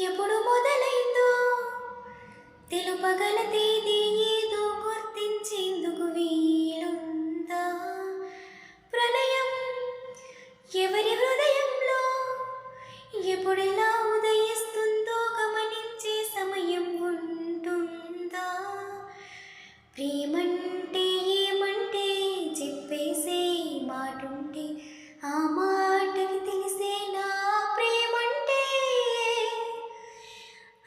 ఎప్పుడు మొదలైందో తెలుపగల తేదీ ఏదో గుర్తించేందుకు వీలుందా? ప్రళయం ఎవరి హృదయంలో ఎప్పుడెలా ఉదయిస్తుందో గమనించే సమయం ఉంటుందా? ప్రేమంటే ఏమంటే చెప్పేసే మాటుంటే ఆ మాటకి తెలిసేనా ప్రేమంటే?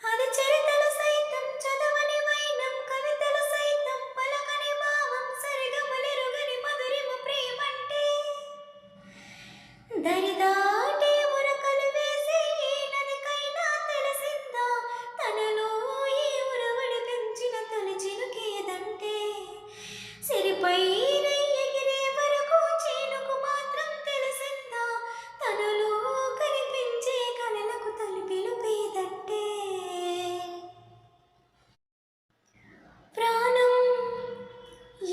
అది చరితలు సైతం చదవని వైనం, కవితలు సైతం పలకని భావం, సరిగమలెరుగని మధురిమ ప్రేమంటే. దరిదాటి ఉరకలు వేసే ఏ నదికైనా తెలిసిందా తనలో ఈ ఉరవడి పెంచిన తొలి చినుకేదంటే? సిరిపైన ఎగిరే వరకు చేనుకు మాత్రం తెలిసిందా తనలో కనిపించే కలలకు తొలి పిలుపేదంటే? ప్రాణం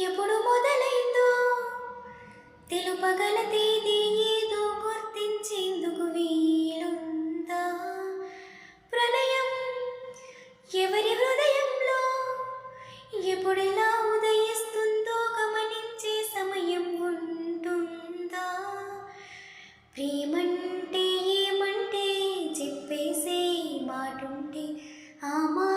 ఎప్పుడు మొదలైందో తెలుపగల తేదీ ఏదో గుర్తించేందుకు వీలుందా? ప్రళయం ఎవరి హృదయంలో ఎప్పుడెలా ఉదయిస్తుందో గమనించే సమయం ఉంటుందా? ప్రేమంటే ఏమంటే చెప్పేసే మాటుంటే ఆ మాట